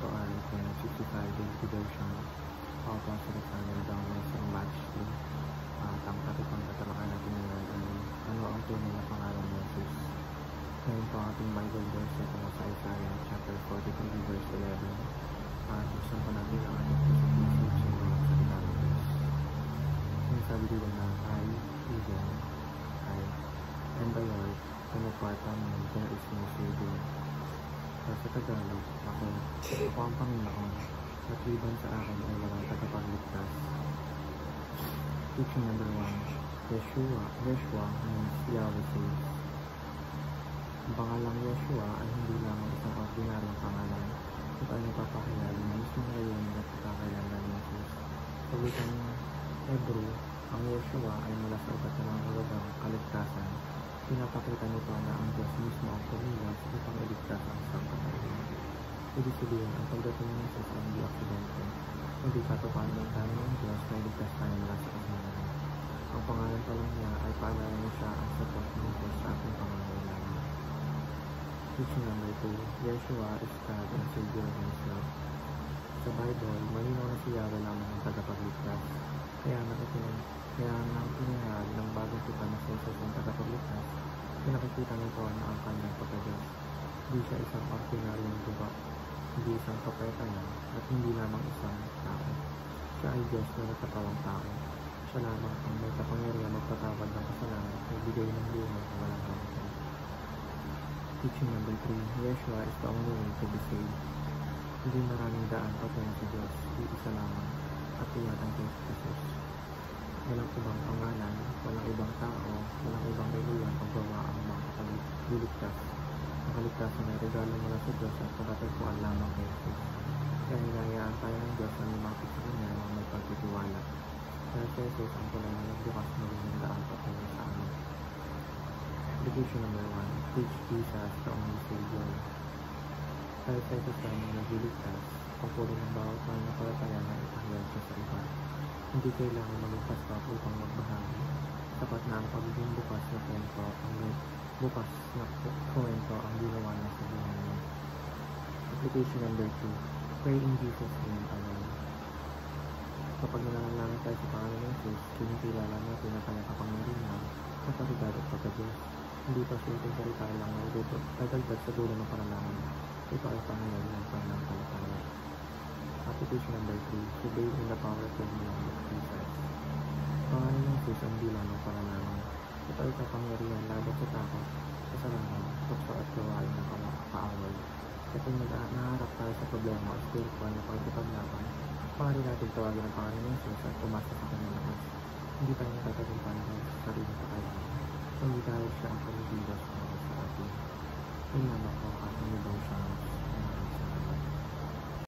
to our 65 day version of Pacific Final Downloads ng Match 2. At ang topic ang tatalakay natin ngayon ay ano ang tunay na pangalan ni Jesus. Ngayon po ating Bible verse ito sa Isaiah chapter 43 verse 11. At gusto po natin ang ating passage sa mga salita ng Diyos. Yung sabi dito na I, even, I, and the Lord, and apart from me, there is no Savior. Sa Tagalog, ako ang Panginoon, at liban sa akin ay walang tagapagligtas. Teaching number 1, Yeshua means Yahweh saves. Ang pangalang Yeshua ay hindi lamang isang ordinaryong pangalan, ito ay nagpapakilala ng mismong layunin at pagkakailangan ni Jesus. Sa wikang Hebrew, ang Yeshua ay mula sa iba't ibang lugar kaligtasan. Pinapakita nito na ang Diyos mismo ang kumilos upang iligtas ang isang katauhan. Ibig sabihin, ang pagdating ng Jesus ay hindi aksidente, hindi katuparan ng plano ng Diyos na iligtas tayo mula sa kasalanan. Ang pangalan pa lang niya ay paalala niya siya ang sapat ng Diyos sa ating pangangailangan. Teaching number 2, Yeshua is God and Savior himself. Sa Bible, malinaw na si Yahweh lamang ang tagapagligtas. Kaya nang inihayag ng bagong tipan na si Jesus ang tagapagligtas, pinakikita nito na ang kanyang pagka-Diyos. Hindi siya isang ordinaryong duga, hindi isang propeta lang, at hindi lamang isang tao. Siya ay Diyos na nagkatawang tao. Siya lamang ang may kapangyarihan magpatawad ng kasalanan at magbigay ng buhay na walang hanggan. Teaching number 3, Yeshua is the only way to be saved. Hindi maraming daan patungo sa Diyos, isa lamang, at iyan ang Diyos Jesus. Walang ibang pangalan, walang ibang tao, walang ibang reliyon ang gawa ang makakaliligtas. Ang kaligtasan ay regalo mula sa Diyos at pagkatagpuan lamang kay Jesus. Kaya hinayaan tayo ng Diyos na lumapit sa Kanya ng may pagtitiwala. Kaya si Jesus ang tulay na nagbukas muli ng daan patungo sa amin. Application number 1, teach Jesus the only Savior. Dahil sa ito sa aming nagliligtas, pagpuli ng bawat pananampalataya na ipahayag siya sa iba. Hindi kailangan maging pastor upang magbahagi. Sapat na ang pagiging bukas na kwento ang ginawa niya sa buhay niya. Application number 2, pray in Jesus' name alone. Kapag nananalangin tayo sa pangalan ng Jesus, kinikilala natin ang kanyang kapangyarihan, kapasidad at pagka-Diyos. Hindi pa simpleng salita lang na dadagdag sa dulo ng panalangin. Ito ay pangyayari ng pananampalataya. Application number 3, obey in the powerful name of Jesus. Pangalan ng Jesus ang bilang ng panalangin. Ito ay kapangyarihan laban sa takot, kasalanan, tukso at gawain ng kaaway. Kapag naharap tayo sa problema o spiritual na pagkipaglaban, pangalan natin tawagin ang pangalan ng Jesus at umasa sa kanyang lakas. Hindi tayo natatagumpayan ng sarili sa kanya. Hindi tayo siya ang pag-ibig para sa atin. Inama ko